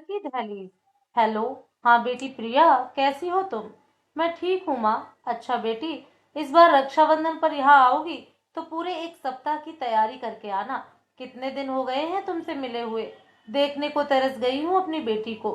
की दहलीज। हेलो। हाँ बेटी प्रिया, कैसी हो तुम? मैं ठीक हूँ माँ। अच्छा बेटी, इस बार रक्षाबंधन पर यहाँ आओगी तो पूरे एक सप्ताह की तैयारी करके आना। कितने दिन हो गए हैं तुमसे मिले हुए। देखने को तरस गई हूँ अपनी बेटी को,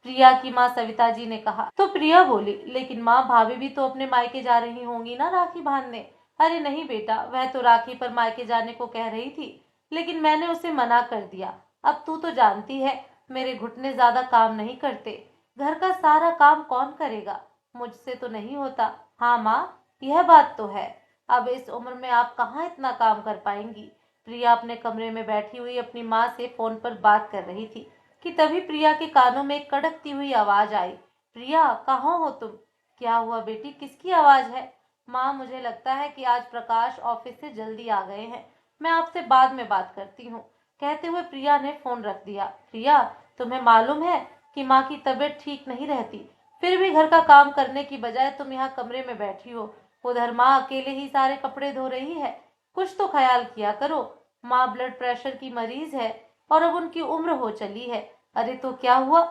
प्रिया की माँ सविता जी ने कहा। तो प्रिया बोली, लेकिन माँ भाभी भी तो अपने मायके जा रही होंगी ना राखी बांधने। अरे नहीं बेटा, वह तो राखी पर मायके जाने को कह रही थी, लेकिन मैंने उसे मना कर दिया। अब तू तो जानती है, मेरे घुटने ज्यादा काम नहीं करते। घर का सारा काम कौन करेगा? मुझसे तो नहीं होता। हाँ माँ, यह बात तो है। अब इस उम्र में आप कहाँ इतना काम कर पाएंगी। प्रिया अपने कमरे में बैठी हुई अपनी माँ से फोन पर बात कर रही थी कि तभी प्रिया के कानों में एक कड़कती हुई आवाज आई। प्रिया, कहाँ हो तुम? क्या हुआ बेटी, किसकी आवाज है? माँ, मुझे लगता है कि आज प्रकाश ऑफिस से जल्दी आ गए हैं। मैं आपसे बाद में बात करती हूँ, कहते हुए प्रिया ने फोन रख दिया। प्रिया, तुम्हें मालूम है कि माँ की तबीयत ठीक नहीं रहती, फिर भी घर का काम करने की बजाय तुम यहाँ कमरे में बैठी हो। उधर माँ अकेले ही सारे कपड़े धो रही है। कुछ तो ख्याल किया करो। माँ ब्लड प्रेशर की मरीज है और अब उनकी उम्र हो चली है। अरे तो क्या हुआ,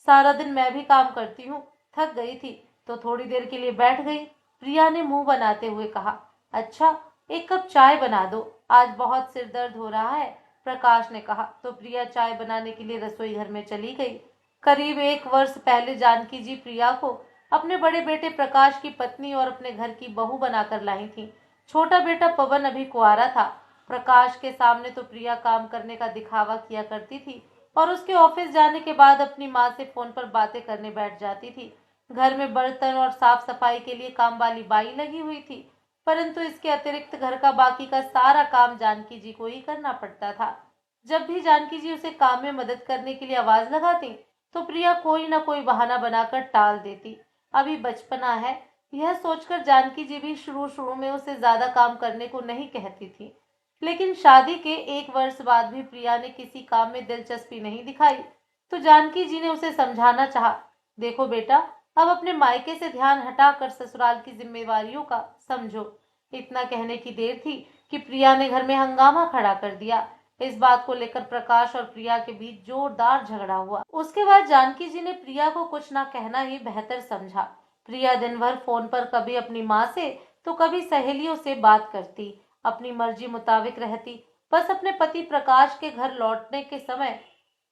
सारा दिन मैं भी काम करती हूँ, थक गई थी तो थोड़ी देर के लिए बैठ गई। प्रिया ने मुंह बनाते हुए कहा। अच्छा, एक कप चाय बना दो, आज बहुत सिर दर्द हो रहा है, प्रकाश ने कहा। तो प्रिया चाय बनाने के लिए रसोई घर में चली गई। करीब एक वर्ष पहले जानकी जी प्रिया को अपने बड़े बेटे प्रकाश की पत्नी और अपने घर की बहू बनाकर लाई थी। छोटा बेटा पवन अभी कुंवारा था। प्रकाश के सामने तो प्रिया काम करने का दिखावा किया करती थी और उसके ऑफिस जाने के बाद अपनी माँ से फोन पर बातें करने बैठ जाती थी। घर में बर्तन और साफ सफाई के लिए काम वाली बाई लगी हुई थी, परंतु इसके अतिरिक्त घर का बाकी का सारा काम जानकी जी को ही करना पड़ता था। जब भी जानकी जी उसे काम में मदद करने के लिए आवाज लगाती, तो प्रिया कोई ना कोई बहाना बनाकर टाल देती। अभी बचपना है, यह सोचकर जानकी जी भी शुरू शुरू में उसे ज्यादा काम करने को नहीं कहती थी। लेकिन शादी के एक वर्ष बाद भी प्रिया ने किसी काम में दिलचस्पी नहीं दिखाई, तो जानकी जी ने उसे समझाना चाहा। देखो बेटा, अब अपने मायके से ध्यान हटाकर ससुराल की जिम्मेवारियों का समझो। इतना कहने की देर थी कि प्रिया ने घर में हंगामा खड़ा कर दिया। इस बात को लेकर प्रकाश और प्रिया के बीच जोरदार झगड़ा हुआ। उसके बाद जानकी जी ने प्रिया को कुछ ना कहना ही बेहतर समझा। प्रिया दिन भर फोन पर कभी अपनी माँ से तो कभी सहेलियों से बात करती, अपनी मर्जी मुताबिक रहती। बस अपने पति प्रकाश के घर लौटने के समय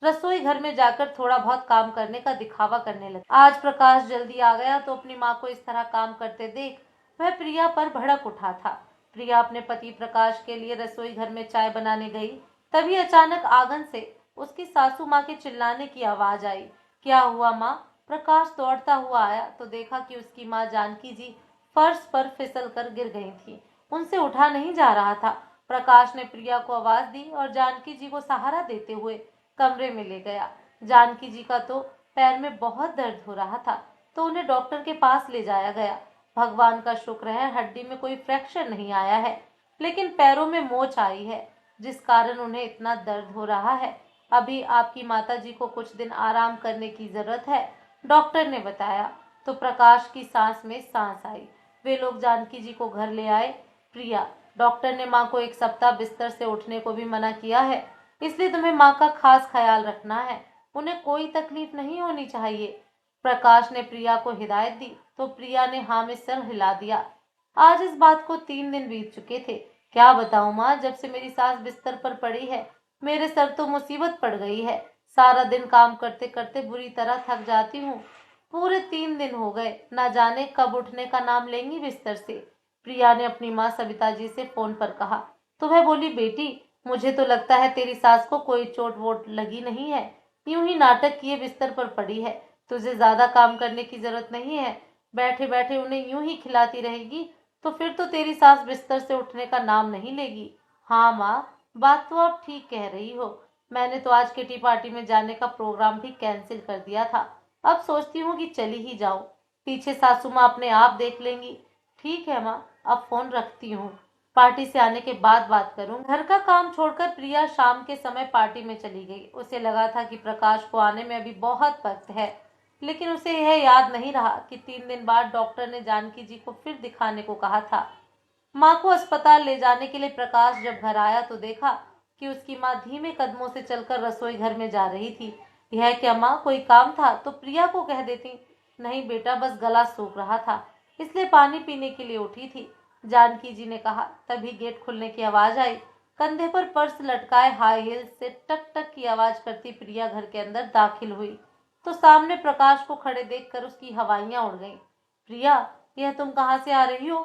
रसोई घर में जाकर थोड़ा बहुत काम करने का दिखावा करने लगी। आज प्रकाश जल्दी आ गया तो अपनी माँ को इस तरह काम करते देख वह प्रिया पर भड़क उठा था। प्रिया अपने पति प्रकाश के लिए रसोई घर में चाय बनाने गई, तभी अचानक आंगन से उसकी सासू माँ के चिल्लाने की आवाज आई। क्या हुआ माँ? प्रकाश दौड़ता हुआ आया तो देखा कि उसकी माँ जानकी जी फर्श पर फिसल कर गिर गई थी। उनसे उठा नहीं जा रहा था। प्रकाश ने प्रिया को आवाज दी और जानकी जी को सहारा देते हुए कमरे में ले गया। जानकी जी का तो पैर में बहुत दर्द हो रहा था, तो उन्हें डॉक्टर के पास ले जाया गया। भगवान का शुक्र है, हड्डी में कोई फ्रैक्चर नहीं आया है, लेकिन पैरों में मोच आई है, जिस कारण उन्हें इतना दर्द हो रहा है। अभी आपकी माता जी को कुछ दिन आराम करने की जरूरत है, डॉक्टर ने बताया। तो प्रकाश की सांस में सांस आई। वे लोग जानकी जी को घर ले आए। प्रिया, डॉक्टर ने माँ को एक सप्ताह बिस्तर से उठने को भी मना किया है, इसलिए तुम्हें माँ का खास ख्याल रखना है। उन्हें कोई तकलीफ नहीं होनी चाहिए। प्रकाश ने प्रिया को हिदायत दी तो प्रिया ने हाँ में सर हिला दिया। आज इस बात को 3 दिन बीत चुके थे। क्या बताऊं माँ, जब से मेरी सास बिस्तर पर पड़ी है मेरे सर तो मुसीबत पड़ गई है। सारा दिन काम करते करते बुरी तरह थक जाती हूँ। पूरे 3 दिन हो गए, ना जाने कब उठने का नाम लेंगी बिस्तर से, प्रिया ने अपनी माँ सविता जी से फोन पर कहा। तो वह बोली, बेटी मुझे तो लगता है तेरी सास को कोई चोट वोट लगी नहीं है, यूं ही नाटक किए बिस्तर पर पड़ी है। तुझे ज्यादा काम करने की जरूरत नहीं है, बैठे बैठे उन्हें यूं ही खिलाती रहेगी तो फिर तो तेरी सास बिस्तर से उठने का नाम नहीं लेगी। हाँ माँ, बात तो आप ठीक कह रही हो। मैंने तो आज किटी पार्टी में जाने का प्रोग्राम भी कैंसिल कर दिया था। अब सोचती हूँ कि चली ही जाऊं, पीछे सासू माँ अपने आप देख लेंगी। ठीक है माँ, अब फोन रखती हूँ, पार्टी से आने के बाद बात करूं। घर का काम छोड़कर प्रिया शाम के समय पार्टी में चली गई। उसे लगा था कि प्रकाश को आने में अभी बहुत वक्त है, लेकिन उसे यह याद नहीं रहा कि 3 दिन बाद डॉक्टर ने जानकी जी को फिर दिखाने को कहा था। माँ को अस्पताल ले जाने के लिए प्रकाश जब घर आया तो देखा कि उसकी माँ धीमे कदमों से चलकर रसोई घर में जा रही थी। यह क्या माँ, कोई काम था तो प्रिया को कह देती। नहीं बेटा, बस गला सूख रहा था, इसलिए पानी पीने के लिए उठी थी, जानकी जी ने कहा। तभी गेट खुलने की आवाज आई। कंधे पर पर्स लटकाए हाई हील्स से टक टक की आवाज करती प्रिया घर के अंदर दाखिल हुई तो सामने प्रकाश को खड़े देखकर उसकी हवाइयां उड़ गईं। प्रिया, यह तुम कहाँ से आ रही हो?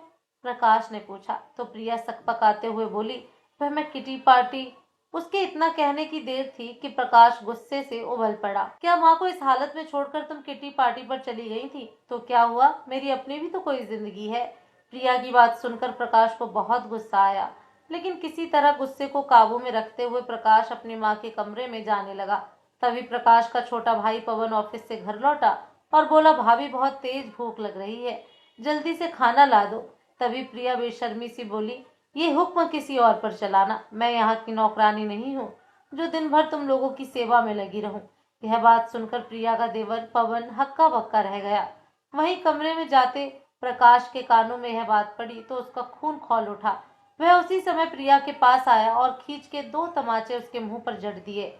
प्रकाश ने पूछा तो प्रिया सकपकाते हुए बोली, वह मैं किटी पार्टी। उसके इतना कहने की देर थी कि प्रकाश गुस्से से उबल पड़ा। क्या माँ को इस हालत में छोड़कर तुम किटी पार्टी पर चली गई थी? तो क्या हुआ, मेरी अपनी भी तो कोई जिंदगी है। प्रिया की बात सुनकर प्रकाश को बहुत गुस्सा आया, लेकिन किसी तरह गुस्से को काबू में रखते हुए प्रकाश अपनी माँ के कमरे में जाने लगा। तभी प्रकाश का छोटा भाई पवन ऑफिस से घर लौटा और बोला, भाभी बहुत तेज भूख लग रही है, जल्दी से खाना ला दो। तभी प्रिया बेशर्मी सी बोली, ये हुक्म किसी और पर चलाना, मैं यहाँ की नौकरानी नहीं हूँ जो दिन भर तुम लोगों की सेवा में लगी रहूं। यह बात सुनकर प्रिया का देवर पवन हक्का बक्का रह गया। वहीं कमरे में जाते प्रकाश के कानों में यह बात पड़ी तो उसका खून खौल उठा। वह उसी समय प्रिया के पास आया और खींच के 2 तमाचे उसके मुंह पर जड़ दिए।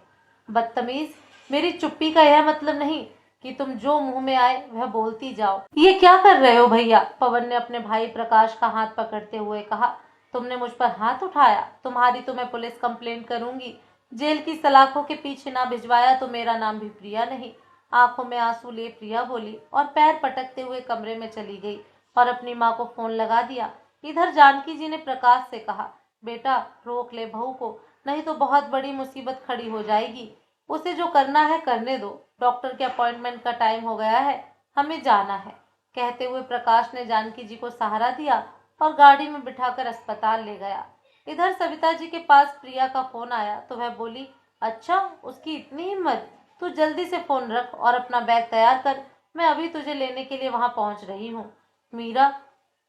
बदतमीज, मेरी चुप्पी का यह मतलब नहीं कि तुम जो मुंह में आए वह बोलती जाओ। ये क्या कर रहे हो भैया? पवन ने अपने भाई प्रकाश का हाथ पकड़ते हुए कहा। तुमने मुझ पर हाथ उठाया, तुम्हारी तो मैं पुलिस कंप्लेंट करूंगी। जेल की सलाखों के पीछे ना भिजवाया तो मेरा नाम भी प्रिया नहीं। आंखों में आंसू ले प्रिया बोली और पैर पटकते हुए कमरे में चली गई और अपनी माँ को फोन लगा दिया। इधर जानकी जी ने प्रकाश से कहा, बेटा रोक ले बहू को, नहीं तो बहुत बड़ी मुसीबत खड़ी हो जाएगी। उसे जो करना है करने दो, डॉक्टर के अपॉइंटमेंट का टाइम हो गया है, हमें जाना है। कहते हुए प्रकाश ने जानकी जी को सहारा दिया और गाड़ी में बिठाकर अस्पताल ले गया। इधर सविता जी के पास प्रिया का फोन आया तो वह बोली, अच्छा उसकी इतनी हिम्मत, तू जल्दी से फोन रख और अपना बैग तैयार कर, मैं अभी तुझे लेने के लिए वहां पहुंच रही हूँ। मीरा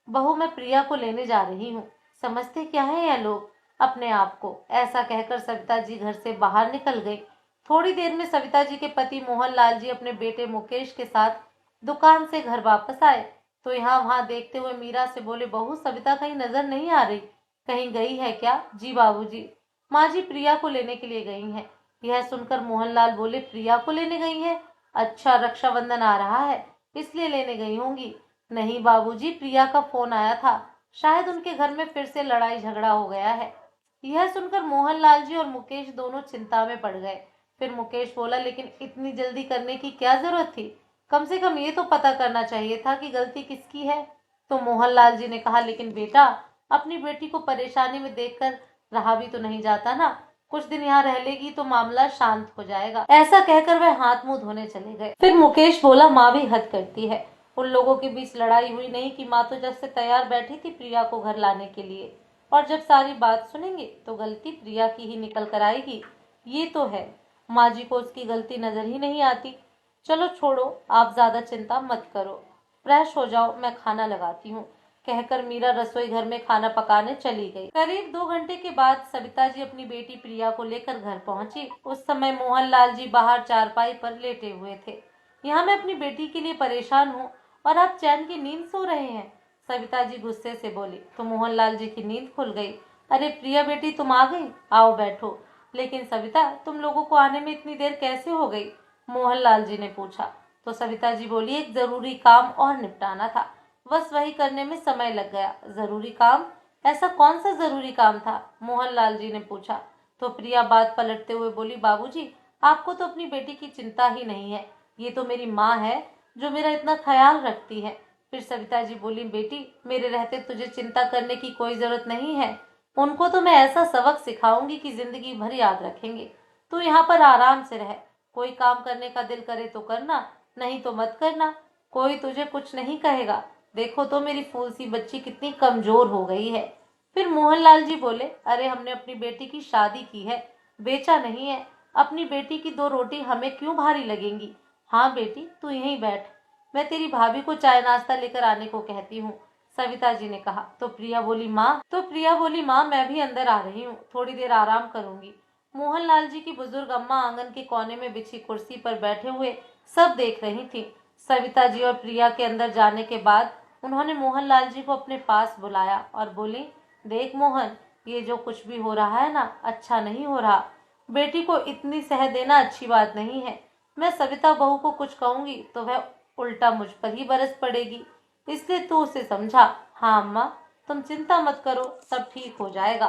बहू, मैं प्रिया को लेने जा रही हूँ, समझते क्या है यह लोग अपने आप को। ऐसा कहकर सविता जी घर से बाहर निकल गई। थोड़ी देर में सविता जी के पति मोहनलाल जी अपने बेटे मुकेश के साथ दुकान से घर वापस आए तो यहाँ वहां देखते हुए मीरा से बोले, बहू सविता कहीं नजर नहीं आ रही, कहीं गई है क्या? जी बाबूजी, माँ जी प्रिया को लेने के लिए गई हैं। यह सुनकर मोहनलाल बोले, प्रिया को लेने गई हैं? अच्छा, रक्षाबंधन आ रहा है इसलिए लेने गई होंगी। नहीं बाबूजी, प्रिया का फोन आया था, शायद उनके घर में फिर से लड़ाई झगड़ा हो गया है। यह सुनकर मोहनलाल जी और मुकेश दोनों चिंता में पड़ गए। फिर मुकेश बोला, लेकिन इतनी जल्दी करने की क्या जरूरत थी? कम से कम ये तो पता करना चाहिए था कि गलती किसकी है। तो मोहनलाल जी ने कहा, लेकिन बेटा अपनी बेटी को परेशानी में देखकर रहा भी तो नहीं जाता ना, कुछ दिन यहाँ रह लेगी तो मामला शांत हो जाएगा। ऐसा कहकर वह हाथ मुंह धोने चले गए। फिर मुकेश बोला, माँ भी हद करती है, उन लोगों के बीच लड़ाई हुई नहीं कि माँ तो जब से तैयार बैठी थी प्रिया को घर लाने के लिए, और जब सारी बात सुनेंगे तो गलती प्रिया की ही निकल कर आएगी। ये तो है, माँ जी को उसकी गलती नजर ही नहीं आती। चलो छोड़ो, आप ज्यादा चिंता मत करो, फ्रेश हो जाओ, मैं खाना लगाती हूँ। कहकर मीरा रसोई घर में खाना पकाने चली गई। करीब 2 घंटे के बाद सविता जी अपनी बेटी प्रिया को लेकर घर पहुंची। उस समय मोहनलाल जी बाहर चारपाई पर लेटे हुए थे। यहाँ मैं अपनी बेटी के लिए परेशान हूँ और आप चैन की नींद सो रहे हैं, सविता जी गुस्से से बोली। तो मोहनलाल जी की नींद खुल गई। अरे प्रिया बेटी, तुम आ गई, आओ बैठो। लेकिन सविता, तुम लोगों को आने में इतनी देर कैसे हो गई? मोहनलाल जी ने पूछा। तो सविता जी बोली, एक जरूरी काम और निपटाना था, बस वही करने में समय लग गया। जरूरी काम? ऐसा कौन सा जरूरी काम था? मोहनलाल जी ने पूछा। तो प्रिया बात पलटते हुए बोली, बाबूजी आपको तो अपनी बेटी की चिंता ही नहीं है, ये तो मेरी माँ है जो मेरा इतना ख्याल रखती है। फिर सविता जी बोली, बेटी मेरे रहते तुझे चिंता करने की कोई जरूरत नहीं है, उनको तो मैं ऐसा सबक सिखाऊंगी कि जिंदगी भर याद रखेंगे। तू यहाँ पर आराम से रह, कोई काम करने का दिल करे तो करना, नहीं तो मत करना, कोई तुझे कुछ नहीं कहेगा। देखो तो मेरी फूल सी बच्ची कितनी कमजोर हो गई है। फिर मोहनलाल जी बोले, अरे हमने अपनी बेटी की शादी की है, बेचा नहीं है, अपनी बेटी की 2 रोटी हमें क्यों भारी लगेंगी। हाँ बेटी तू यहीं बैठ, मैं तेरी भाभी को चाय नाश्ता लेकर आने को कहती हूँ, सविता जी ने कहा। तो प्रिया बोली, माँ मैं भी अंदर आ रही हूँ, थोड़ी देर आराम करूंगी। मोहनलाल जी की बुजुर्ग अम्मा आंगन के कोने में बिछी कुर्सी पर बैठे हुए सब देख रही थी। सविता जी और प्रिया के अंदर जाने के बाद उन्होंने मोहनलाल जी को अपने पास बुलाया और बोली, देख मोहन, ये जो कुछ भी हो रहा है ना, अच्छा नहीं हो रहा। बेटी को इतनी सह देना अच्छी बात नहीं है। मैं सविता बहू को कुछ कहूंगी तो वह उल्टा मुझ पर ही बरस पड़ेगी, इसलिए तू उसे समझा। हाँ अम्मा, तुम चिंता मत करो, सब ठीक हो जाएगा।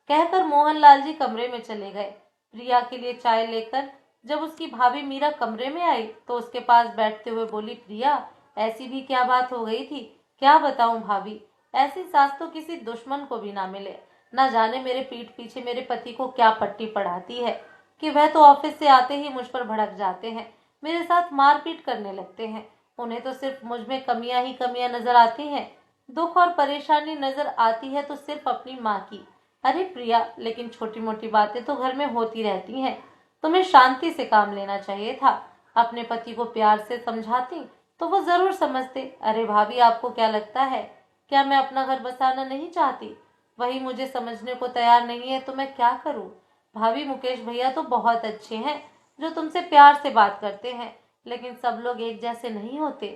कहकर मोहनलाल जी कमरे में चले गए। प्रिया के लिए चाय लेकर जब उसकी भाभी मीरा कमरे में आई तो उसके पास बैठते हुए बोली, प्रिया ऐसी भी क्या बात हो गई थी? क्या बताऊं भाभी, ऐसी सास तो किसी दुश्मन को भी ना मिले। ना जाने मेरे पीठ पीछे मेरे पति को क्या पट्टी पढ़ाती है कि वह तो ऑफिस से आते ही मुझ पर भड़क जाते हैं, मेरे साथ मारपीट करने लगते हैं। उन्हें तो सिर्फ मुझ में कमियां ही कमियां नजर आती हैं। दुख और परेशानी नजर आती है तो सिर्फ अपनी माँ की। अरे प्रिया, लेकिन छोटी मोटी बातें तो घर में होती रहती हैं। तुम्हें शांति से काम लेना चाहिए था। अपने पति को प्यार से समझाती तो वो जरूर समझते। अरे भाभी, आपको क्या लगता है, क्या मैं अपना घर बसाना नहीं चाहती? वही मुझे समझने को तैयार नहीं है तो मैं क्या करूं? भाभी, मुकेश भैया तो बहुत अच्छे हैं जो तुमसे प्यार से बात करते हैं, लेकिन सब लोग एक जैसे नहीं होते।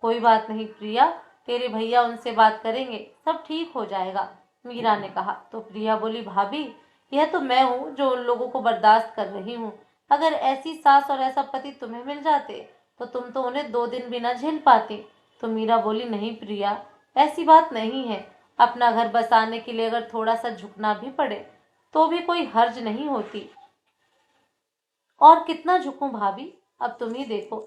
कोई बात नहीं प्रिया, तेरे भैया उनसे बात करेंगे, सब ठीक हो जाएगा, मीरा ने कहा। तो प्रिया बोली, भाभी यह तो मैं हूँ जो उन लोगों को बर्दाश्त कर रही हूँ। अगर ऐसी सास और ऐसा पति तुम्हें मिल जाते तो तुम तो उन्हें 2 दिन भी ना झेल पाती। तो मीरा बोली, नहीं प्रिया, ऐसी बात नहीं है। अपना घर बसाने के लिए अगर थोड़ा सा झुकना भी पड़े तो भी कोई हर्ज नहीं होती। और कितना झुकूं भाभी, अब तुम ही देखो,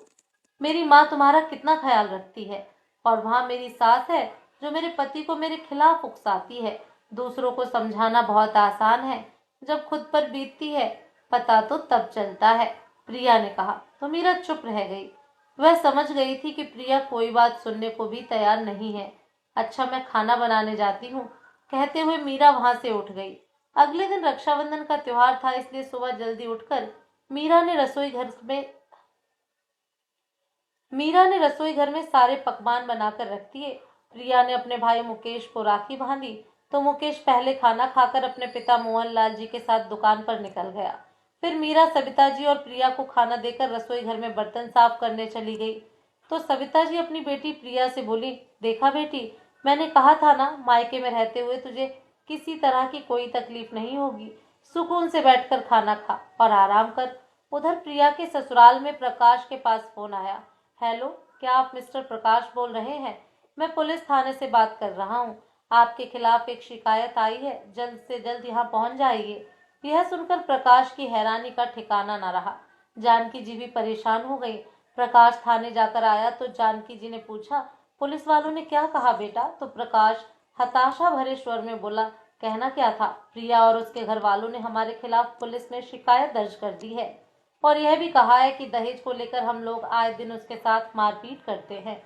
मेरी माँ तुम्हारा कितना ख्याल रखती है, और वहां मेरी सास है जो मेरे पति को मेरे खिलाफ उकसाती है। दूसरों को समझाना बहुत आसान है, जब खुद पर बीतती है पता तो तब चलता है, प्रिया ने कहा। तो मीरा चुप रह गई। वह समझ गई थी कि प्रिया कोई बात सुनने को भी तैयार नहीं है। अच्छा, मैं खाना बनाने जाती हूँ, कहते हुए मीरा वहां से उठ गई। अगले दिन रक्षाबंधन का त्योहार था, इसलिए सुबह जल्दी उठकर मीरा ने रसोई घर में सारे पकवान बनाकर रख दिए। प्रिया ने अपने भाई मुकेश को राखी बांधी तो मुकेश पहले खाना खाकर अपने पिता मोहनलाल जी के साथ दुकान पर निकल गया। फिर मीरा सविता जी और प्रिया को खाना देकर रसोई घर में बर्तन साफ करने चली गई। तो सविता जी अपनी बेटी प्रिया से बोली, देखा बेटी, मैंने कहा था ना, मायके में रहते हुए तुझे किसी तरह की कोई तकलीफ नहीं होगी। सुकून से बैठकर खाना खा और आराम कर। उधर प्रिया के ससुराल में प्रकाश के पास फोन आया। हेलो, क्या आप मिस्टर प्रकाश बोल रहे हैं? मैं पुलिस थाने से बात कर रहा हूँ। आपके खिलाफ एक शिकायत आई है, जल्द से जल्द यहाँ पहुँच जाइए। यह सुनकर प्रकाश की हैरानी का ठिकाना न रहा। जानकी जी भी परेशान हो गई। प्रकाश थाने जाकर आया तो जानकी जी ने पूछा, पुलिस वालों ने क्या कहा बेटा? तो प्रकाश हताशा भरे स्वर में बोला, कहना क्या था, प्रिया और उसके घर वालों ने हमारे खिलाफ पुलिस में शिकायत दर्ज कर दी है और यह भी कहा है कि दहेज को लेकर हम लोग आए दिन उसके साथ मारपीट करते हैं।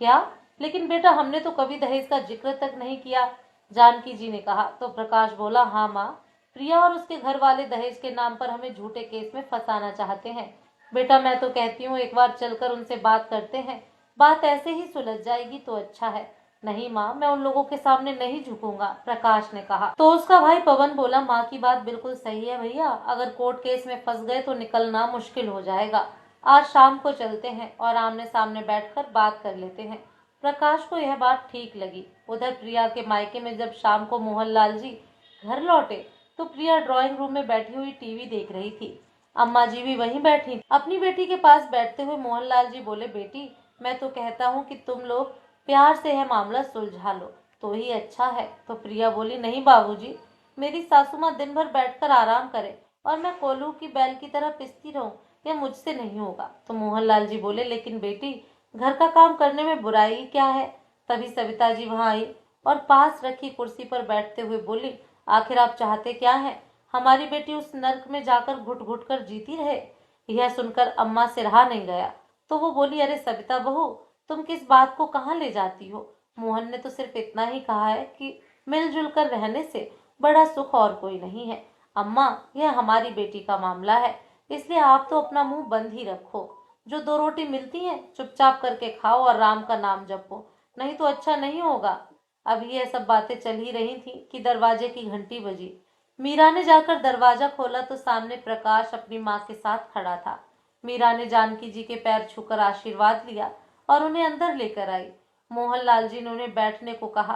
क्या? लेकिन बेटा, हमने तो कभी दहेज का जिक्र तक नहीं किया, जानकी जी ने कहा। तो प्रकाश बोला, हाँ माँ, प्रिया और उसके घर वाले दहेज के नाम पर हमें झूठे केस में फंसाना चाहते हैं। बेटा, मैं तो कहती हूँ एक बार चलकर उनसे बात करते हैं, बात ऐसे ही सुलझ जाएगी तो अच्छा है। नहीं माँ, मैं उन लोगों के सामने नहीं झुकूंगा, प्रकाश ने कहा। तो उसका भाई पवन बोला, माँ की बात बिल्कुल सही है भैया, अगर कोर्ट केस में फंस गए तो निकलना मुश्किल हो जाएगा। आज शाम को चलते हैं और आमने सामने बैठकर बात कर लेते हैं। प्रकाश को यह बात ठीक लगी। उधर प्रिया के मायके में जब शाम को मोहनलाल जी घर लौटे तो प्रिया ड्राइंग रूम में बैठी हुई टीवी देख रही थी। अम्मा जी भी वहीं बैठी। अपनी बेटी के पास बैठते हुए मोहनलाल जी बोले, बेटी, मैं तो कहता हूँ कि तुम लोग प्यार से यह मामला सुलझा लो तो ही अच्छा है। तो प्रिया बोली, नहीं बाबूजी, मेरी सासू माँ दिन भर बैठकर आराम करे और मैं कोल्हू की बैल की तरह पिसती रहूं, यह मुझसे नहीं होगा। तो मोहनलाल जी बोले, लेकिन बेटी, घर का काम करने में बुराई क्या है? तभी सविता जी वहां आई और पास रखी कुर्सी पर बैठते हुए बोली, आखिर आप चाहते क्या हैं? हमारी बेटी उस नर्क में जाकर घुट घुट कर जीती रहे? यह सुनकर अम्मा से रहा नहीं गया तो वो बोली, अरे सविता बहू, तुम किस बात को कहाँ ले जाती हो? मोहन ने तो सिर्फ इतना ही कहा है कि मिलजुल कर रहने से बड़ा सुख और कोई नहीं है। अम्मा, यह हमारी बेटी का मामला है, इसलिए आप तो अपना मुंह बंद ही रखो। जो 2 रोटी मिलती हैं चुपचाप करके खाओ और राम का नाम जपो, नहीं तो अच्छा नहीं होगा। अभी यह सब बातें चल ही रही थी कि दरवाजे की घंटी बजी। मीरा ने जाकर दरवाजा खोला तो सामने प्रकाश अपनी माँ के साथ खड़ा था। मीरा ने जानकी जी के पैर छूकर आशीर्वाद लिया और उन्हें अंदर लेकर आई। मोहनलाल जी ने उन्हें बैठने को कहा।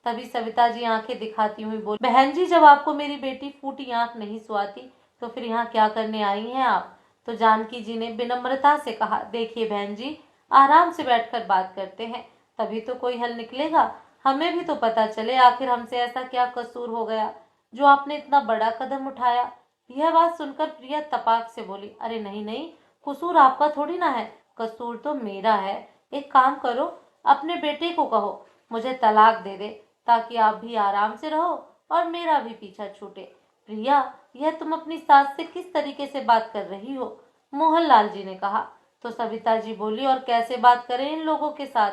तभी सविता जी आंखें दिखाती हुई बोली, बहन जी, जब आपको मेरी बेटी फूटी आंख नहीं सुआती तो फिर यहाँ क्या करने आई हैं आप? तो जानकी जी ने विनम्रता से कहा, देखिए बहन जी, आराम से बैठकर बात करते हैं, तभी तो कोई हल निकलेगा। हमें भी तो पता चले आखिर हमसे ऐसा क्या कसूर हो गया जो आपने इतना बड़ा कदम उठाया। यह बात सुनकर प्रिया तपाक से बोली, अरे नहीं नहीं, कसूर आपका थोड़ी ना है, कसूर तो मेरा है। एक काम करो, अपने बेटे को कहो मुझे तलाक दे दे, ताकि आप भी आराम से रहो और मेरा भी पीछा छूटे। प्रिया, यह तुम अपनी सास से किस तरीके से बात कर रही हो? मोहनलाल जी ने कहा। तो सविता जी बोली, और कैसे बात करें इन लोगों के साथ?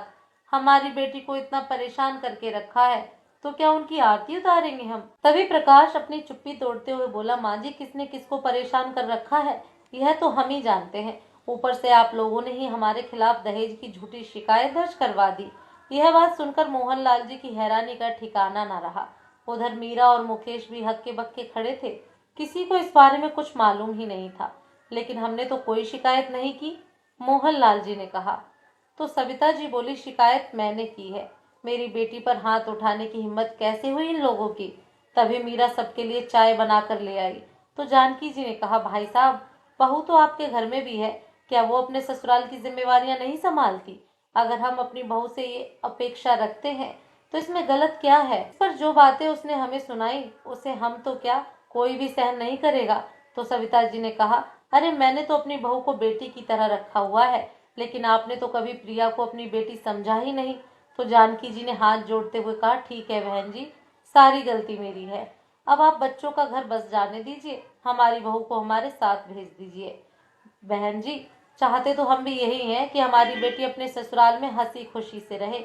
हमारी बेटी को इतना परेशान करके रखा है, तो क्या उनकी आरती उतारेंगे हम? तभी प्रकाश अपनी चुप्पी तोड़ते हुए बोला, माँ जी, किसने किसको परेशान कर रखा है यह तो हम ही जानते हैं। ऊपर से आप लोगों ने ही हमारे खिलाफ दहेज की झूठी शिकायत दर्ज करवा दी। यह बात सुनकर मोहनलाल जी की हैरानी का ठिकाना न रहा। उधर मीरा और मुकेश भी हक्के बक्के खड़े थे। किसी को इस बारे में कुछ मालूम ही नहीं था। लेकिन हमने तो कोई शिकायत नहीं की, मोहनलाल जी ने कहा। तो सविता जी बोली, शिकायत मैंने की है। मेरी बेटी पर हाथ उठाने की हिम्मत कैसे हुई इन लोगों की? तभी मीरा सबके लिए चाय बनाकर ले आई। तो जानकी जी ने कहा, भाई साहब, बहू तो आपके घर में भी है, क्या वो अपने ससुराल की जिम्मेवारियां नहीं संभालती? अगर हम अपनी बहू से ये अपेक्षा रखते हैं तो इसमें गलत क्या है? इस पर जो बातें उसने हमें सुनाई उसे हम तो क्या, कोई भी सहन नहीं करेगा। तो सविता जी ने कहा, अरे मैंने तो अपनी बहू को बेटी की तरह रखा हुआ है, लेकिन आपने तो कभी प्रिया को अपनी बेटी समझा ही नहीं। तो जानकी जी ने हाथ जोड़ते हुए कहा, ठीक है बहन जी, सारी गलती मेरी है। अब आप बच्चों का घर बस जाने दीजिए, हमारी बहू को हमारे साथ भेज दीजिए। बहन जी, चाहते तो हम भी यही हैं कि हमारी बेटी अपने ससुराल में हंसी खुशी से रहे।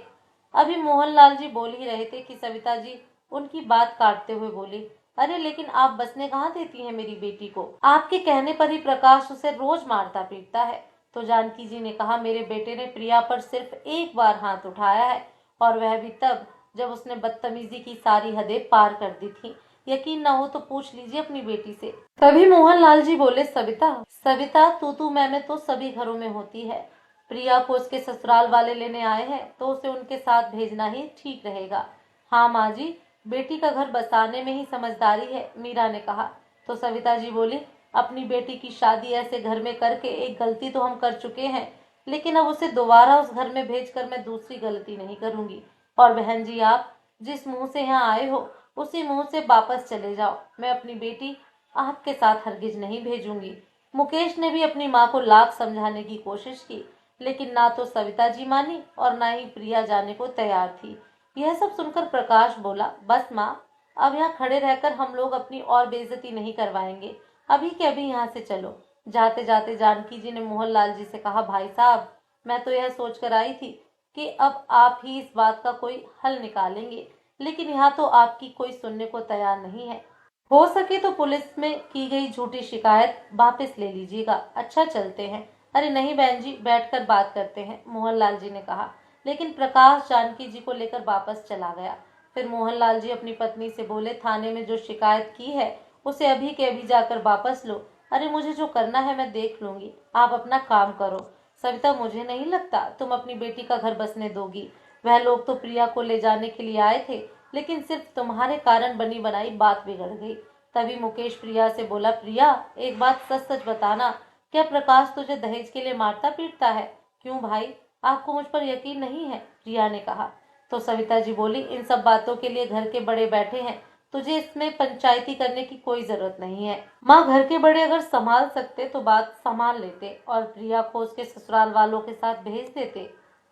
अभी मोहनलाल जी बोल ही रहे थे कि सविता जी उनकी बात काटते हुए बोली, अरे लेकिन आप बसने कहाँ देती हैं मेरी बेटी को? आपके कहने पर ही प्रकाश उसे रोज मारता पीटता है। तो जानकी जी ने कहा, मेरे बेटे ने प्रिया पर सिर्फ एक बार हाथ उठाया है, और वह भी तब जब उसने बदतमीजी की सारी हदें पार कर दी थी। यकीन ना हो तो पूछ लीजिए अपनी बेटी से। तभी मोहनलाल जी बोले, सविता सविता, तू मैं तो सभी घरों में होती है। प्रिया को उसके ससुराल वाले लेने आए हैं तो उसे उनके साथ भेजना ही ठीक रहेगा। हाँ माँ जी, बेटी का घर बसाने में ही समझदारी है, मीरा ने कहा। तो सविता जी बोली, अपनी बेटी की शादी ऐसे घर में करके एक गलती तो हम कर चुके हैं, लेकिन अब उसे दोबारा उस घर में भेजकर मैं दूसरी गलती नहीं करूंगी। और बहन जी, आप जिस मुंह से यहाँ आए हो उसी मुंह से वापस चले जाओ। मैं अपनी बेटी आपके साथ हरगिज नहीं भेजूंगी। मुकेश ने भी अपनी माँ को लाख समझाने की कोशिश की, लेकिन ना तो सविता जी मानी और ना ही प्रिया जाने को तैयार थी। यह सब सुनकर प्रकाश बोला, बस माँ, अब यहाँ खड़े रहकर हम लोग अपनी और बेइज्जती नहीं करवाएंगे। अभी के अभी यहाँ से चलो। जाते जाते जानकी जी ने मोहनलाल जी से कहा, भाई साहब, मैं तो यह सोच कर आई थी कि अब आप ही इस बात का कोई हल निकालेंगे, लेकिन यहाँ तो आपकी कोई सुनने को तैयार नहीं है। हो सके तो पुलिस में की गई झूठी शिकायत वापस ले लीजिएगा। अच्छा, चलते हैं। अरे नहीं बहन जी, बैठकर बात करते हैं, मोहनलाल जी ने कहा। लेकिन प्रकाश जानकी जी को लेकर वापस चला गया। फिर मोहनलाल जी अपनी पत्नी से बोले, थाने में जो शिकायत की है उसे अभी के अभी जाकर वापस लो। अरे मुझे जो करना है मैं देख लूंगी, आप अपना काम करो। सविता, मुझे नहीं लगता तुम अपनी बेटी का घर बसने दोगी। वह लोग तो प्रिया को ले जाने के लिए आए थे, लेकिन सिर्फ तुम्हारे कारण बनी बनाई बात बिगड़ गई। तभी मुकेश प्रिया से बोला, प्रिया, एक बात सच सच बताना, क्या प्रकाश तुझे दहेज के लिए मारता पीटता है? क्यों भाई, आपको मुझ पर यकीन नहीं है? प्रिया ने कहा। तो सविता जी बोली, इन सब बातों के लिए घर के बड़े बैठे हैं, तुझे इसमें पंचायती करने की कोई जरूरत नहीं है। माँ, घर के बड़े अगर संभाल सकते तो बात संभाल लेते और प्रिया को उसके ससुराल वालों के साथ भेज देते।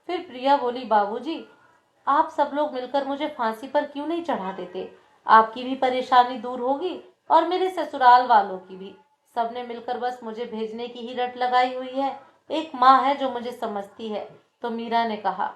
फिर प्रिया बोली, बाबूजी, आप सब लोग मिलकर मुझे फांसी पर क्यों नहीं चढ़ा देते? आपकी भी परेशानी दूर होगी और मेरे ससुराल वालों की भी। सबने मिलकर बस मुझे भेजने की ही रट लगाई हुई है। एक माँ है जो मुझे समझती है। तो मीरा ने कहा,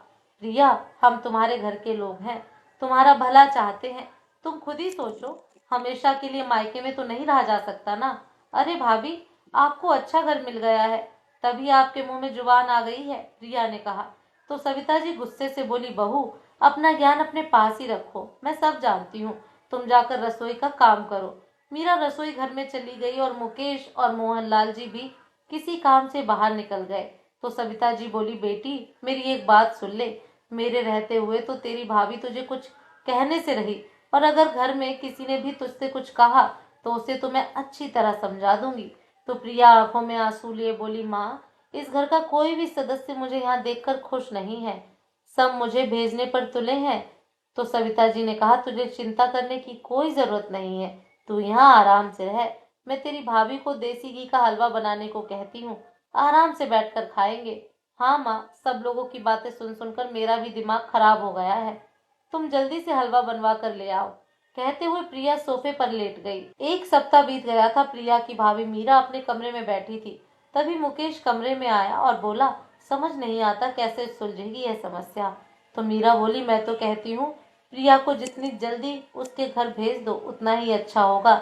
प्रिया, हम तुम्हारे घर के लोग हैं, तुम्हारा भला चाहते हैं। तुम खुद ही सोचो, हमेशा के लिए मायके में तो नहीं रहा जा सकता ना। अरे भाभी, आपको अच्छा घर मिल गया है, तभी आपके मुंह में जुबान आ गई है, प्रिया ने कहा। तो सविता जी गुस्से से बोली, बहू, अपना ज्ञान अपने पास ही रखो, मैं सब जानती हूँ। तुम जाकर रसोई का काम करो। मीरा रसोई घर में चली गई और मुकेश और मोहनलाल जी भी किसी काम से बाहर निकल गए। तो सविता जी बोली, बेटी, मेरी एक बात सुन ले। मेरे रहते हुए तो तेरी भाभी तुझे कुछ कहने से रही, और अगर घर में किसी ने भी तुझसे कुछ कहा तो उसे तो मैं अच्छी तरह समझा दूंगी। तो प्रिया आंखों में आंसू लिए बोली, माँ, इस घर का कोई भी सदस्य मुझे यहाँ देखकर खुश नहीं है, सब मुझे भेजने पर तुले हैं। तो सविता जी ने कहा, तुझे चिंता करने की कोई जरूरत नहीं है, तू यहाँ आराम से रह। मैं तेरी भाभी को देसी घी का हलवा बनाने को कहती हूँ, आराम से बैठकर खाएंगे। हाँ माँ, सब लोगों की बातें सुन सुनकर मेरा भी दिमाग खराब हो गया है, तुम जल्दी से हलवा बनवा कर ले आओ। कहते हुए प्रिया सोफे पर लेट गई। एक सप्ताह बीत गया था। प्रिया की भाभी मीरा अपने कमरे में बैठी थी। तभी मुकेश कमरे में आया और बोला, समझ नहीं आता कैसे सुलझेगी यह समस्या। तो मीरा बोली, मैं तो कहती हूँ प्रिया को जितनी जल्दी उसके घर भेज दो उतना ही अच्छा होगा।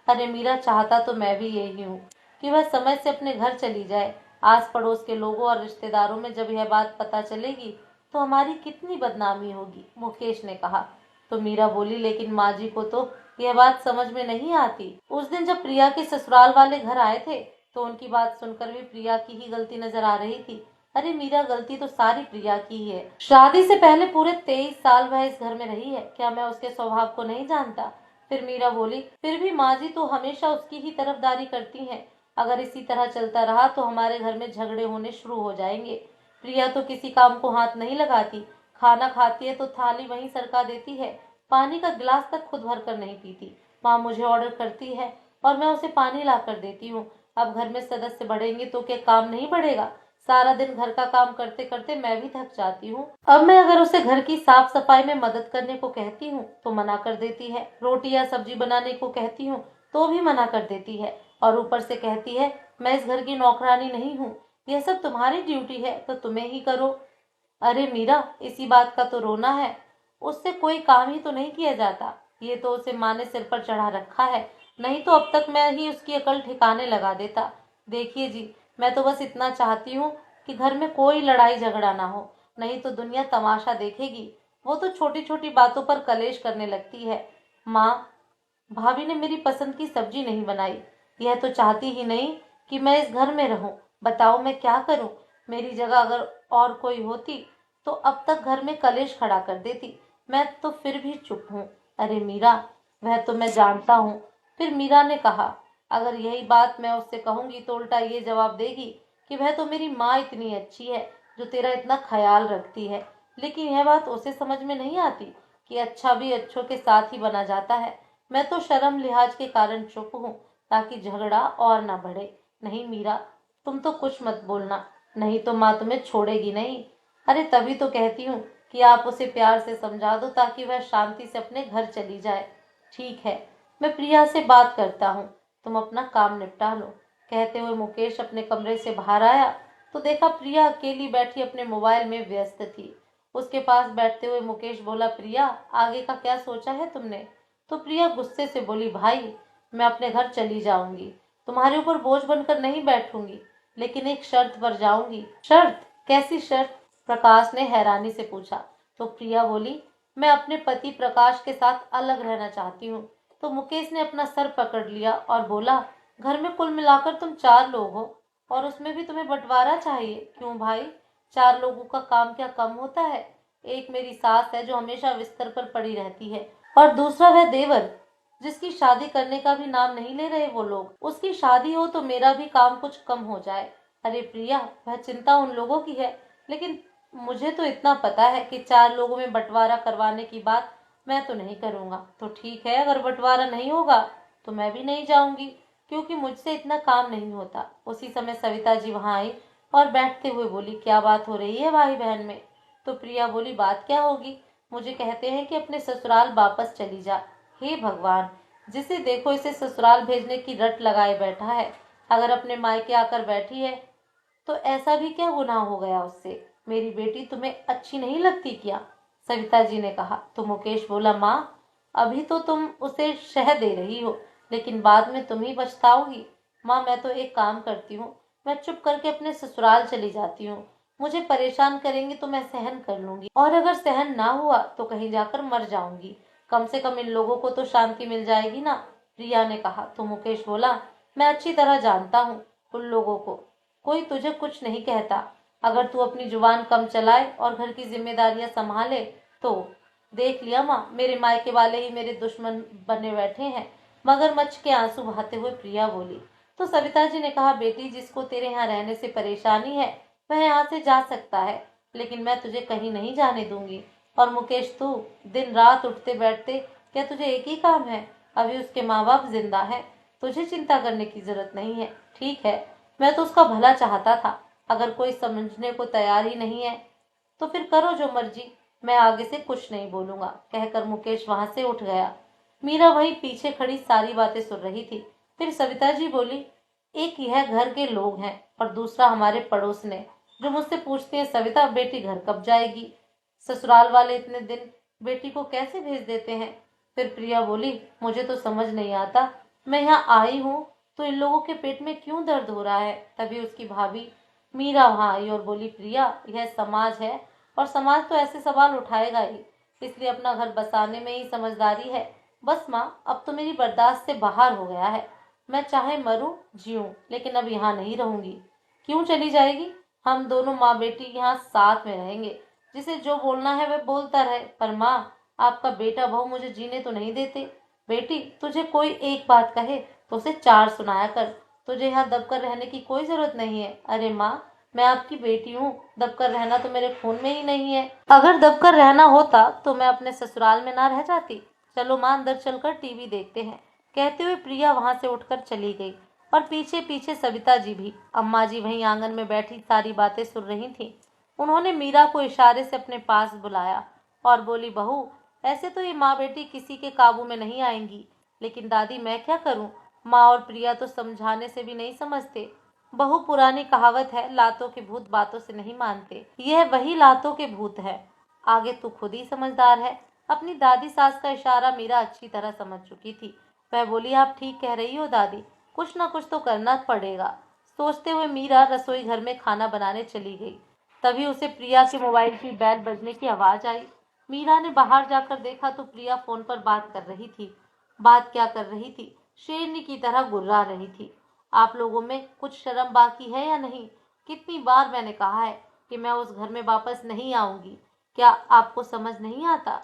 अरे मीरा, चाहता तो मैं भी यही हूँ कि वह समय से अपने घर चली जाए। आस पड़ोस के लोगों और रिश्तेदारों में जब यह बात पता चलेगी तो हमारी कितनी बदनामी होगी, मुकेश ने कहा। तो मीरा बोली, लेकिन माँ जी को तो यह बात समझ में नहीं आती। उस दिन जब प्रिया के ससुराल वाले घर आए थे तो उनकी बात सुनकर भी प्रिया की ही गलती नजर आ रही थी। अरे मीरा, गलती तो सारी प्रिया की ही है। शादी से पहले पूरे 23 साल वह इस घर में रही है, क्या मैं उसके स्वभाव को नहीं जानता? फिर मीरा बोली, फिर भी माँ जी तो हमेशा उसकी ही तरफदारी करती हैं। अगर इसी तरह चलता रहा तो हमारे घर में झगड़े होने शुरू हो जाएंगे। प्रिया तो किसी काम को हाथ नहीं लगाती, खाना खाती है तो थाली वहीं सरका देती है, पानी का गिलास तक खुद भर कर नहीं पीती। माँ मुझे ऑर्डर करती है और मैं उसे पानी ला कर देती हूँ। अब घर में सदस्य बढ़ेंगे तो क्या काम नहीं बढ़ेगा? सारा दिन घर का काम करते करते मैं भी थक जाती हूँ। अब मैं अगर उसे घर की साफ सफाई में मदद करने को कहती हूँ तो मना कर देती है, रोटी या सब्जी बनाने को कहती हूँ तो भी मना कर देती है, और ऊपर से कहती है मैं इस घर की नौकरानी नहीं हूँ, यह सब तुम्हारी ड्यूटी है तो तुम्हें ही करो। अरे मीरा, इसी बात का तो रोना है, उससे कोई काम ही तो नहीं किया जाता। ये तो उसे माँ ने सिर पर चढ़ा रखा है, नहीं तो अब तक मैं ही उसकी अकल ठिकाने लगा देता। देखिए जी, मैं तो बस इतना चाहती हूँ कि घर में कोई लड़ाई झगड़ा ना हो, नहीं तो दुनिया तमाशा देखेगी। वो तो छोटी छोटी बातों पर कलेश करने लगती है। माँ, भाभी ने मेरी पसंद की सब्जी नहीं बनाई, यह तो चाहती ही नहीं कि मैं इस घर में रहूं। बताओ मैं क्या करूं? मेरी जगह अगर और कोई होती तो अब तक घर में कलेश खड़ा कर देती। मैं तो फिर भी चुप हूँ। अरे मीरा, वह तो मैं जानता हूँ। फिर मीरा ने कहा, अगर यही बात मैं उससे कहूंगी तो उल्टा ये जवाब देगी कि वह तो मेरी माँ इतनी अच्छी है जो तेरा इतना ख्याल रखती है। लेकिन यह बात उसे समझ में नहीं आती कि अच्छा भी अच्छों के साथ ही बना जाता है। मैं तो शर्म लिहाज के कारण चुप हूँ ताकि झगड़ा और ना बढ़े। नहीं मीरा, तुम तो कुछ मत बोलना, नहीं तो माँ तुम्हें छोड़ेगी नहीं। अरे तभी तो कहती हूँ कि आप उसे प्यार से समझा दो ताकि वह शांति से अपने घर चली जाए। ठीक है, मैं प्रिया से बात करता हूँ, तुम अपना काम निपटा लो। कहते हुए मुकेश अपने कमरे से बाहर आया तो देखा प्रिया अकेली बैठी अपने मोबाइल में व्यस्त थी। उसके पास बैठते हुए मुकेश बोला, प्रिया, आगे का क्या सोचा है तुमने? तो प्रिया गुस्से से बोली, भाई, मैं अपने घर चली जाऊंगी, तुम्हारे ऊपर बोझ बनकर नहीं बैठूंगी, लेकिन एक शर्त पर जाऊंगी। शर्त? कैसी शर्त? प्रकाश ने हैरानी से पूछा। तो प्रिया बोली, मैं अपने पति प्रकाश के साथ अलग रहना चाहती हूँ। तो मुकेश ने अपना सर पकड़ लिया और बोला, घर में कुल मिलाकर तुम 4 लोग हो और उसमें भी तुम्हें बंटवारा चाहिए? क्यों भाई, 4 लोगों का काम क्या कम होता है? एक मेरी सास है जो हमेशा बिस्तर पर पड़ी रहती है, और दूसरा वह देवर जिसकी शादी करने का भी नाम नहीं ले रहे वो लोग। उसकी शादी हो तो मेरा भी काम कुछ कम हो जाए। अरे प्रिया, वह चिंता उन लोगों की है, लेकिन मुझे तो इतना पता है कि 4 लोगों में बंटवारा करवाने की बात मैं तो नहीं करूंगा। तो ठीक है, अगर बंटवारा नहीं होगा तो मैं भी नहीं जाऊंगी, क्योंकि मुझसे इतना काम नहीं होता। उसी समय सविता जी वहां आई और बैठते हुए बोली, क्या बात हो रही है भाई बहन में? तो प्रिया बोली, बात क्या होगी, मुझे कहते हैं कि अपने ससुराल वापस चली जा। हे भगवान, जिसे देखो इसे ससुराल भेजने की रट लगाए बैठा है। अगर अपने मायके आकर बैठी है तो ऐसा भी क्या गुनाह हो गया उससे? मेरी बेटी तुम्हें अच्छी नहीं लगती क्या? सविता जी ने कहा। तो मुकेश बोला, माँ, अभी तो तुम उसे शह दे रही हो, लेकिन बाद में तुम ही पछताओगी। माँ, मैं तो एक काम करती हूँ, मैं चुप करके अपने ससुराल चली जाती हूँ। मुझे परेशान करेंगे तो मैं सहन कर लूंगी, और अगर सहन ना हुआ तो कहीं जाकर मर जाऊंगी। कम से कम इन लोगों को तो शांति मिल जाएगी ना। प्रिया ने कहा। तो मुकेश बोला, मैं अच्छी तरह जानता हूँ उन लोगों को, कोई तुझे कुछ नहीं कहता। अगर तू अपनी जुबान कम चलाए और घर की जिम्मेदारियां संभाले तो। देख लिया माँ, मेरे मायके वाले ही मेरे दुश्मन बने बैठे हैं। मगरमच्छ के आंसू बहाते हुए प्रिया बोली। तो सविता जी ने कहा, बेटी जिसको तेरे यहाँ रहने से परेशानी है वह यहाँ से जा सकता है, लेकिन मैं तुझे कहीं नहीं जाने दूंगी। और मुकेश, तू दिन रात उठते बैठते क्या तुझे एक ही काम है? अभी उसके माँ बाप जिंदा हैं, तुझे चिंता करने की जरूरत नहीं है। ठीक है, मैं तो उसका भला चाहता था, अगर कोई समझने को तैयार ही नहीं है तो फिर करो जो मर्जी, मैं आगे से कुछ नहीं बोलूंगा, कहकर मुकेश वहां से उठ गया। मीरा वहीं पीछे खड़ी सारी बातें सुन रही थी। फिर सविता जी बोली, एक यह घर के लोग हैं और दूसरा हमारे पड़ोस ने, जो मुझसे पूछते हैं, सविता बेटी घर कब जाएगी? ससुराल वाले इतने दिन बेटी को कैसे भेज देते हैं? फिर प्रिया बोली, मुझे तो समझ नहीं आता, मैं यहाँ आई हूँ तो इन लोगों के पेट में क्यों दर्द हो रहा है? तभी उसकी भाभी मीरा वहां आई और बोली, प्रिया यह समाज है और समाज तो ऐसे सवाल उठाएगा ही, इसलिए अपना घर बसाने में ही समझदारी है। बस माँ, अब तो मेरी बर्दाश्त से बाहर हो गया है, मैं चाहे मरूं जीऊं, लेकिन अब यहाँ नहीं रहूंगी। क्यों चली जाएगी? हम दोनों माँ बेटी यहाँ साथ में रहेंगे, जिसे जो बोलना है वह बोलता रहे। पर माँ, आपका बेटा बहू मुझे जीने तो नहीं देते। बेटी, तुझे कोई एक बात कहे तो उसे चार सुनाया कर, तुझे यहाँ दबकर रहने की कोई जरूरत नहीं है। अरे माँ, मैं आपकी बेटी हूँ, दबकर रहना तो मेरे खून में ही नहीं है। अगर दबकर रहना होता तो मैं अपने ससुराल में ना रह जाती। चलो माँ, अंदर चलकर टीवी देखते हैं। कहते हुए प्रिया वहां से उठकर चली गई और पीछे पीछे सविता जी भी। अम्मा जी वहीं आंगन में बैठी सारी बातें सुन रही थीं। उन्होंने मीरा को इशारे से अपने पास बुलाया और बोली, बहू, ऐसे तो ये माँ बेटी किसी के काबू में नहीं आएंगी, लेकिन दादी मैं क्या करूं? माँ और प्रिया तो समझाने से भी नहीं समझते। बहु पुरानी कहावत है, लातों के भूत बातों से नहीं मानते। यह वही लातों के भूत है। आगे तू खुद ही समझदार है। अपनी दादी सास का इशारा मीरा अच्छी तरह समझ चुकी थी। वह बोली, आप ठीक कह रही हो दादी, कुछ ना कुछ तो करना पड़ेगा। सोचते हुए मीरा रसोई घर में खाना बनाने चली गई। तभी उसे प्रिया के मोबाइल की बेल बजने की आवाज आई। मीरा ने बाहर जाकर देखा तो प्रिया फोन पर बात कर रही थी। बात क्या कर रही थी? शेरनी की तरह गुर्रा रही थी। आप लोगों में कुछ शर्म बाकी है या नहीं? कितनी बार मैंने कहा है कि मैं उस घर में वापस नहीं आऊंगी, क्या आपको समझ नहीं आता?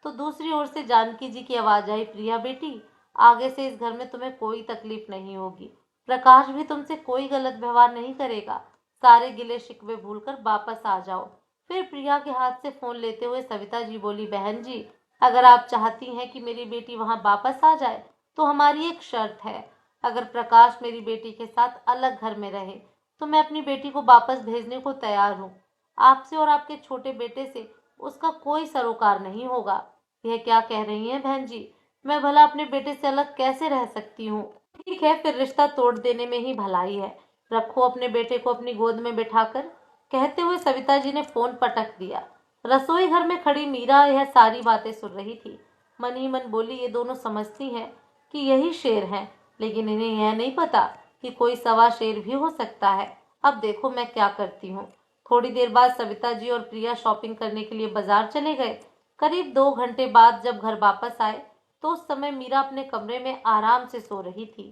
तो दूसरी ओर से जानकी जी की आवाज आई, प्रिया बेटी, आगे से इस घर में तुम्हें कोई तकलीफ नहीं होगी। प्रकाश भी तुमसे कोई गलत व्यवहार नहीं करेगा। सारे गिले शिकवे भूलकर वापस आ जाओ। फिर प्रिया के हाथ से फोन लेते हुए सविता जी बोली, बहन जी, अगर आप चाहती हैं कि मेरी बेटी वहां वापस आ जाए तो हमारी एक शर्त है। अगर प्रकाश मेरी बेटी के साथ अलग घर में रहे तो मैं अपनी बेटी को वापस भेजने को तैयार हूँ। आपसे और आपके छोटे बेटे से उसका कोई सरोकार नहीं होगा। यह क्या कह रही हैं बहन जी? मैं भला अपने बेटे से अलग कैसे रह सकती हूँ? ठीक है, फिर रिश्ता तोड़ देने में ही भलाई है। रखो अपने बेटे को अपनी गोद में बिठाकर, कहते हुए सविता जी ने फोन पटक दिया। रसोई घर में खड़ी मीरा यह सारी बातें सुन रही थी। मन ही मन बोली, ये दोनों समझती हैं कि यही शेर हैं, लेकिन इन्हें यह नहीं पता कि कोई सवा शेर भी हो सकता है। अब देखो मैं क्या करती हूँ। थोड़ी देर बाद सविता जी और प्रिया शॉपिंग करने के लिए बाजार चले गए। करीब 2 घंटे बाद जब घर वापस आए तो उस समय मीरा अपने कमरे में आराम से सो रही थी।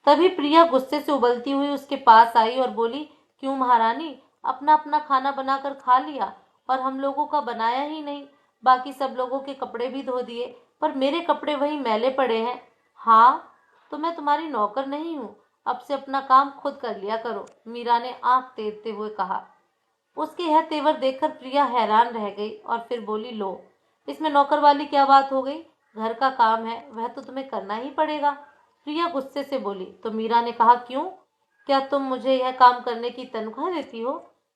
तभी प्रिया गुस्से से उबलती हुई उसके पास आई और बोली, क्यों महारानी, अपना अपना खाना बनाकर खा लिया और हम लोगों का बनाया ही नहीं। बाकी सब लोगों के कपड़े भी धो दिए, पर मेरे कपड़े वहीं मैले पड़े हैं। हाँ, तो मैं तुम्हारी नौकर नहीं हूँ, अब से अपना काम खुद कर लिया करो, मीरा ने आंख तेरते हुए कहा। उसके यह तेवर देखकर प्रिया हैरान रह गई और फिर बोली, लो, इसमें नौकर वाली क्या बात हो गई? घर का काम है, वह तो तुम्हें करना ही पड़ेगा। प्रिया गुस्से से बोली। तो मीरा ने कहा, क्यों, क्या तुम मुझे यह काम करने की तनख्वाह देती हो?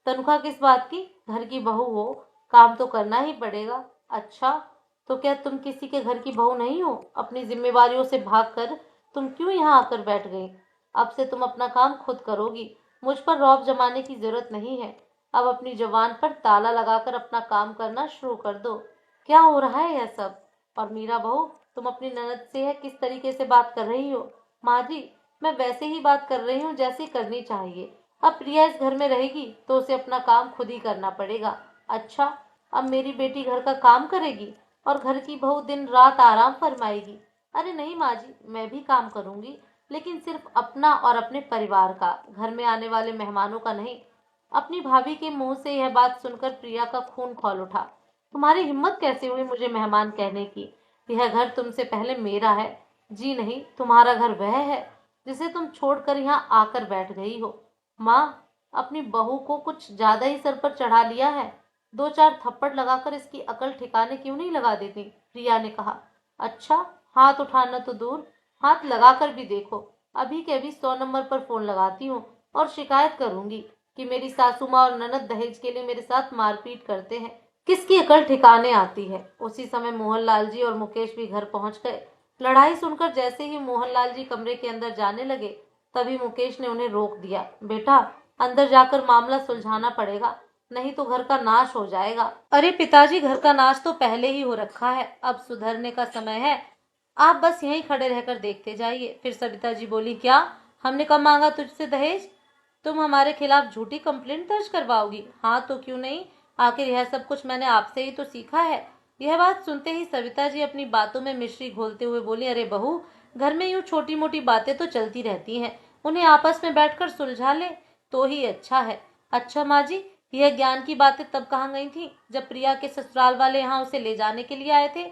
तनख्वाह किस बात की? घर की बहू हो, काम तो करना ही पड़ेगा। अच्छा, तो क्या तुम किसी के घर की बहू नहीं हो? अपनी जिम्मेवारियों से भागकर तुम क्यों यहाँ आकर बैठ गई? अब से तुम अपना काम खुद करोगी, मुझ पर रौब जमाने की जरूरत नहीं है। अब अपनी जबान पर ताला लगाकर अपना काम करना शुरू कर दो। क्या हो रहा है यह सब? और मीरा बहू, तुम अपनी ननद से है किस तरीके से बात कर रही हो? माँ जी, मैं वैसे ही बात कर रही हूँ जैसे करनी चाहिए। अब प्रिया इस घर में रहेगी तो उसे अपना काम खुद ही करना पड़ेगा। अच्छा, अब मेरी बेटी घर का काम करेगी और घर की बहू दिन रात आराम फरमाएगी? अरे नहीं माँ जी, मैं भी काम करूंगी, लेकिन सिर्फ अपना और अपने परिवार का, घर में आने वाले मेहमानों का नहीं। अपनी भाभी के मुंह से यह बात सुनकर प्रिया का खून खौल उठा। तुम्हारी हिम्मत कैसे हुई मुझे मेहमान कहने की? यह घर तुमसे पहले मेरा है। जी नहीं, तुम्हारा घर वह है जिसे तुम छोड़कर यहाँ आकर बैठ गई हो। माँ, अपनी बहू को कुछ ज्यादा ही सर पर चढ़ा लिया है। 2-4 थप्पड़ लगाकर इसकी अकल ठिकाने क्यों नहीं लगा देती? प्रिया ने कहा। अच्छा, हाथ उठाना तो दूर, हाथ लगाकर भी देखो। अभी के अभी 100 नंबर पर फोन लगाती हूँ और शिकायत करूंगी कि मेरी सासू माँ और ननद दहेज के लिए मेरे साथ मारपीट करते हैं। किसकी अकल ठिकाने आती है। उसी समय मोहनलाल जी और मुकेश भी घर पहुंच गए। लड़ाई सुनकर जैसे ही मोहनलाल जी कमरे के अंदर जाने लगे, तभी मुकेश ने उन्हें रोक दिया। बेटा, अंदर जाकर मामला सुलझाना पड़ेगा, नहीं तो घर का नाश हो जाएगा। अरे पिताजी, घर का नाश तो पहले ही हो रखा है, अब सुधरने का समय है। आप बस यहीं खड़े रहकर देखते जाइए। फिर सविता जी बोली, क्या? हमने कब मांगा तुझसे दहेज? तुम हमारे खिलाफ झूठी कंप्लेंट दर्ज करवाओगी? हाँ तो क्यों नहीं, आखिर यह सब कुछ मैंने आपसे ही तो सीखा है। यह बात सुनते ही सविता जी अपनी बातों में मिश्री घोलते हुए बोली, अरे बहू, घर में यूं छोटी मोटी बातें तो चलती रहती हैं, उन्हें आपस में बैठकर सुलझा ले तो ही अच्छा है। अच्छा माँ जी, यह ज्ञान की बातें तब कहाँ गई थी जब प्रिया के ससुराल वाले यहाँ उसे ले जाने के लिए आए थे?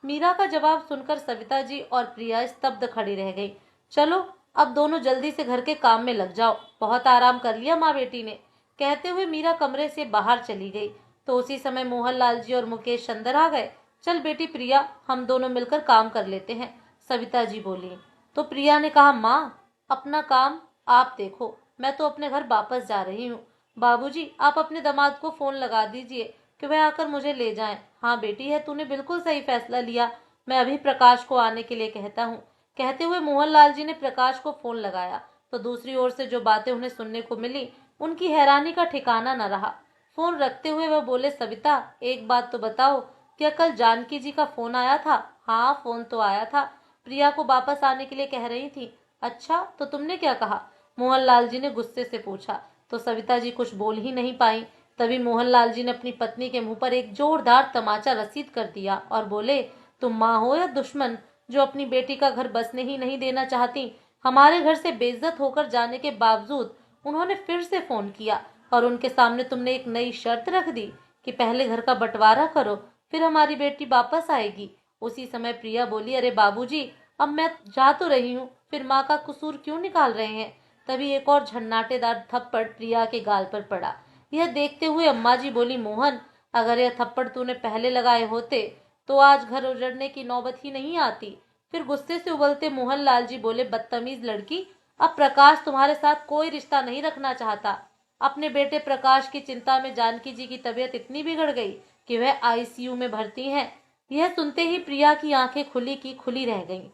मीरा का जवाब सुनकर सविता जी और प्रिया स्तब्ध खड़ी रह गई। चलो, अब दोनों जल्दी से घर के काम में लग जाओ, बहुत आराम कर लिया माँ बेटी ने। कहते हुए मीरा कमरे से बाहर चली गई। तो उसी समय मोहनलाल जी और मुकेश अंदर आ गए। चल बेटी प्रिया, हम दोनों मिलकर काम कर लेते हैं, सविता जी बोली। तो प्रिया ने कहा, माँ, अपना काम आप देखो, मैं तो अपने घर वापस जा रही हूँ। बाबूजी, आप अपने दामाद को फोन लगा दीजिए कि वह आकर मुझे ले जाएं। हाँ बेटी, है तूने बिल्कुल सही फैसला लिया, मैं अभी प्रकाश को आने के लिए कहता हूँ। कहते हुए मोहनलाल जी ने प्रकाश को फोन लगाया। तो दूसरी ओर से जो बातें उन्हें सुनने को मिली, उनकी हैरानी का ठिकाना न रहा। फोन रखते हुए वह बोले, सविता, एक बात तो बताओ, क्या कल जानकी जी का फोन आया था? हाँ, फोन तो आया था, प्रिया को वापस आने के लिए कह रही थी। अच्छा, तो तुमने क्या कहा? मोहनलाल जी ने गुस्से से पूछा। तो सविता जी कुछ बोल ही नहीं पाई। तभी मोहनलाल जी ने अपनी पत्नी के मुंह पर एक जोरदार तमाचा रसीद कर दिया और बोले, तुम माँ हो या दुश्मन, जो अपनी बेटी का घर बसने ही नहीं देना चाहती? हमारे घर से बेइज्जत होकर जाने के बावजूद उन्होंने फिर से फोन किया और उनके सामने तुमने एक नई शर्त रख दी कि पहले घर का बंटवारा करो, फिर हमारी बेटी वापस आएगी। उसी समय प्रिया बोली, अरे बाबूजी, अब मैं जा तो रही हूँ, फिर माँ का कसूर क्यों निकाल रहे हैं? तभी एक और झन्नाटेदार थप्पड़ प्रिया के गाल पर पड़ा। यह देखते हुए अम्मा जी बोली, मोहन, अगर यह थप्पड़ तूने पहले लगाए होते तो आज घर उजड़ने की नौबत ही नहीं आती। फिर गुस्से से उबलते मोहनलाल जी बोले, बदतमीज लड़की, अब प्रकाश तुम्हारे साथ कोई रिश्ता नहीं रखना चाहता। अपने बेटे प्रकाश की चिंता में जानकी जी की तबीयत इतनी बिगड़ गई कि वह आईसीयू में भर्ती हैं। यह सुनते ही प्रिया की आंखें खुली की खुली रह गईं।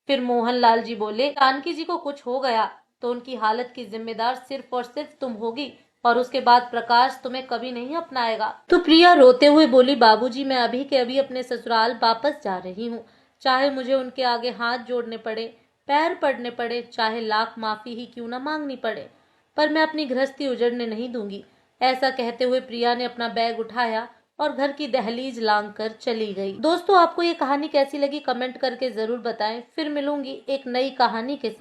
फिर मोहनलाल जी बोले, जानकी जी को कुछ हो गया तो उनकी हालत की जिम्मेदार सिर्फ और सिर्फ तुम होगी, और उसके बाद प्रकाश तुम्हें कभी नहीं अपनाएगा। तो प्रिया रोते हुए बोली, बाबूजी, मैं अभी के अभी अपने ससुराल वापस जा रही हूँ, चाहे मुझे उनके आगे हाथ जोड़ने पड़े, पैर पड़ने पड़े, चाहे लाख माफी ही क्यों न मांगनी पड़े, पर मैं अपनी गृहस्थी उजड़ने नहीं दूंगी। ऐसा कहते हुए प्रिया ने अपना बैग उठाया और घर की दहलीज लांग कर चली गई। दोस्तों, आपको ये कहानी कैसी लगी कमेंट करके जरूर बताएं। फिर मिलूंगी एक नई कहानी के साथ।